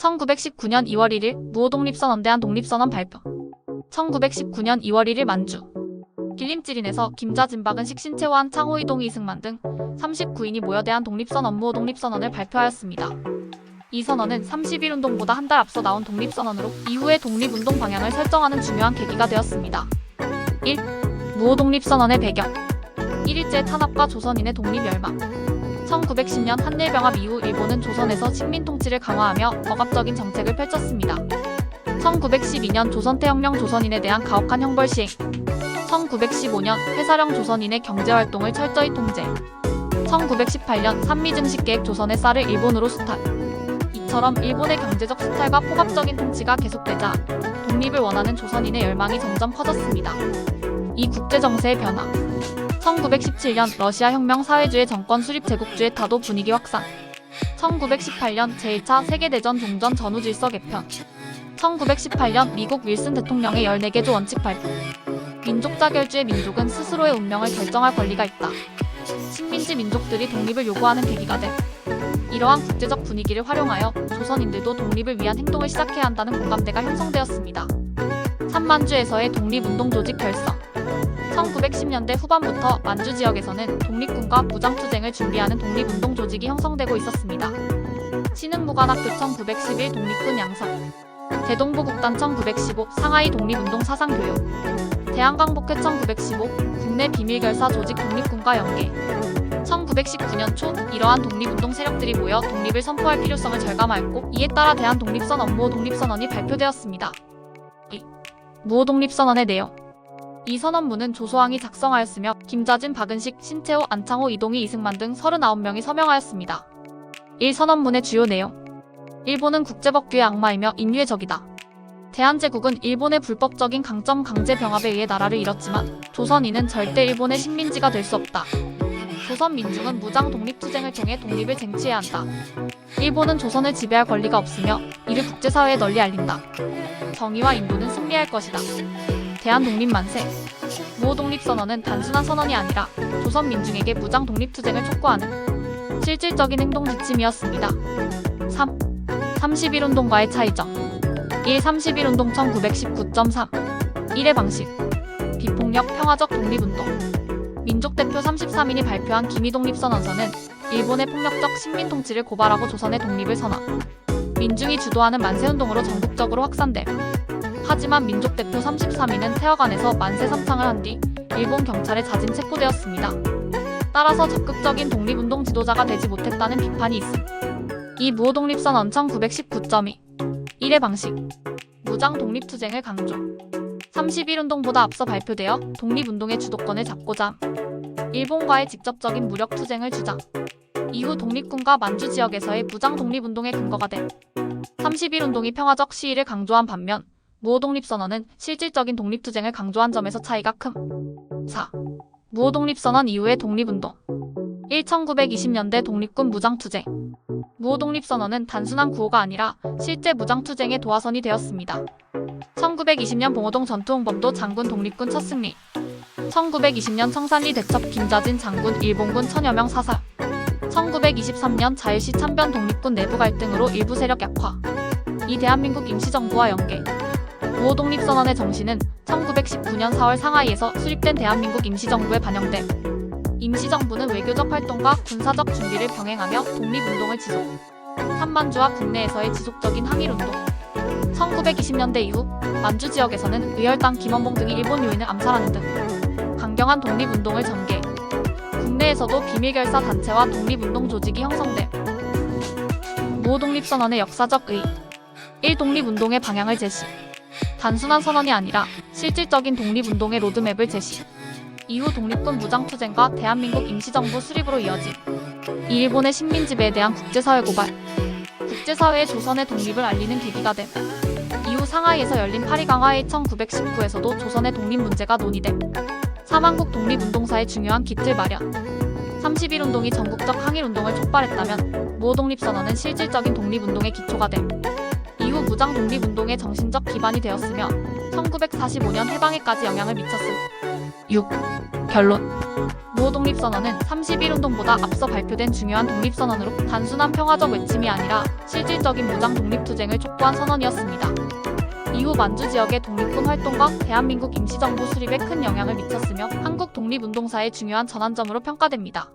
1919년 2월 1일 무호독립선언 대한 독립선언 발표. 1919년 2월 1일 만주 길림지린에서 김자진, 박은식, 신채환, 창호, 이동, 이승만 등 39인이 모여 대한 독립선언 무호독립선언을 발표하였습니다. 이 선언은 30.1운동보다 한 달 앞서 나온 독립선언으로 이후의 독립운동 방향을 설정하는 중요한 계기가 되었습니다. 1. 무호독립선언의 배경. 1일제 탄압과 조선인의 독립열망. 1910년 한일병합 이후 일본은 조선에서 식민통치를 강화하며 억압적인 정책을 펼쳤습니다. 1912년 조선태혁명 조선인에 대한 가혹한 형벌 시행. 1915년 회사령 조선인의 경제활동을 철저히 통제. 1918년 산미증식계획 조선의 쌀을 일본으로 수탈. 이처럼 일본의 경제적 수탈과 폭압적인 통치가 계속되자 독립을 원하는 조선인의 열망이 점점 커졌습니다. 이 국제정세의 변화. 1917년 러시아 혁명 사회주의 정권 수립 제국주의 타도 분위기 확산. 1918년 제1차 세계대전 종전 전후질서 개편. 1918년 미국 윌슨 대통령의 14개조 원칙 발표. 민족자결주의 민족은 스스로의 운명을 결정할 권리가 있다. 식민지 민족들이 독립을 요구하는 계기가 돼. 이러한 국제적 분위기를 활용하여 조선인들도 독립을 위한 행동을 시작해야 한다는 공감대가 형성되었습니다. 삼만주에서의 독립운동 조직 결성. 1910년대 후반부터 만주 지역에서는 독립군과 무장투쟁을 준비하는 독립운동 조직이 형성되고 있었습니다. 신흥무관학교 1911 독립군 양성. 대동부국단 1915 상하이 독립운동 사상교육. 대한광복회 1915 국내 비밀결사 조직 독립군과 연계. 1919년 초 이러한 독립운동 세력들이 모여 독립을 선포할 필요성을 절감하였고 이에 따라 대한독립선언 무호독립선언이 발표되었습니다. 2. 무호독립선언의 내용. 이 선언문은 조소왕이 작성하였으며 김자진, 박은식, 신채호, 안창호, 이동희, 이승만 등 39명이 서명하였습니다. 1. 선언문의 주요 내용. 일본은 국제법규의 악마이며 인류의 적이다. 대한제국은 일본의 불법적인 강점 강제 병합에 의해 나라를 잃었지만 조선인은 절대 일본의 식민지가 될 수 없다. 조선 민중은 무장 독립투쟁을 통해 독립을 쟁취해야 한다. 일본은 조선을 지배할 권리가 없으며 이를 국제사회에 널리 알린다. 정의와 인도는 승리할 것이다. 대한독립 만세. 무호독립선언은 단순한 선언이 아니라 조선 민중에게 무장 독립투쟁을 촉구하는 실질적인 행동 지침이었습니다. 3. 30.1운동과의 차이점. 1. 30.1운동 1919.3 1의 방식. 비폭력 평화적 독립운동. 민족대표 33인이 발표한 기미독립선언서는 일본의 폭력적 식민통치를 고발하고 조선의 독립을 선언. 민중이 주도하는 만세운동으로 전국적으로 확산됨. 하지만 민족대표 33인은 태화관에서 만세 삼창을 한 뒤 일본 경찰에 자진 체포되었습니다. 따라서 적극적인 독립운동 지도자가 되지 못했다는 비판이 있음. 이 무호독립선언 1919.2 1의 방식. 무장 독립투쟁을 강조. 30.1운동보다 앞서 발표되어 독립운동의 주도권을 잡고자 함. 일본과의 직접적인 무력투쟁을 주장. 이후 독립군과 만주 지역에서의 무장 독립운동의 근거가 됨. 30.1운동이 평화적 시위를 강조한 반면 무호독립선언은 실질적인 독립투쟁을 강조한 점에서 차이가 큼. 4. 무호독립선언 이후의 독립운동. 1. 1920년대 독립군 무장투쟁. 무호독립선언은 단순한 구호가 아니라 실제 무장투쟁의 도화선이 되었습니다. 1920년 봉오동 전투홍범도 장군 독립군 첫 승리. 1920년 청산리 대첩 김자진 장군 일본군 천여 명 사살. 1923년 자유시 참변 독립군 내부 갈등으로 일부 세력 약화. 이 대한민국 임시정부와 연계. 무호독립선언의 정신은 1919년 4월 상하이에서 수립된 대한민국 임시정부에 반영됨. 임시정부는 외교적 활동과 군사적 준비를 병행하며 독립운동을 지속. 한만주와 국내에서의 지속적인 항일운동. 1920년대 이후 만주 지역에서는 의열당 김원봉 등이 일본 요인을 암살하는 등 강경한 독립운동을 전개. 국내에서도 비밀결사 단체와 독립운동 조직이 형성됨. 무호독립선언의 역사적 의의. 1. 독립운동의 방향을 제시. 단순한 선언이 아니라 실질적인 독립운동의 로드맵을 제시. 이후 독립군 무장투쟁과 대한민국 임시정부 수립으로 이어진 이 일본의 식민지배에 대한 국제사회 고발. 국제사회에 조선의 독립을 알리는 계기가 됨. 이후 상하이에서 열린 파리강화회의 1919에서도 조선의 독립 문제가 논의됨. 3한국 독립운동사의 중요한 기틀 마련. 30.1운동이 전국적 항일운동을 촉발했다면 무호독립선언은 실질적인 독립운동의 기초가 됨. 이후 무장 독립운동의 정신적 기반이 되었으며 1945년 해방에까지 영향을 미쳤음. 6. 결론. 독립선언은 31운동보다 앞서 발표된 중요한 독립선언으로 단순한 평화적 외침이 아니라 실질적인 무장 독립투쟁을 촉구한 선언이었습니다. 이후 만주 지역의 독립군 활동과 대한민국 임시정부 수립에 큰 영향을 미쳤으며 한국 독립운동사의 중요한 전환점으로 평가됩니다.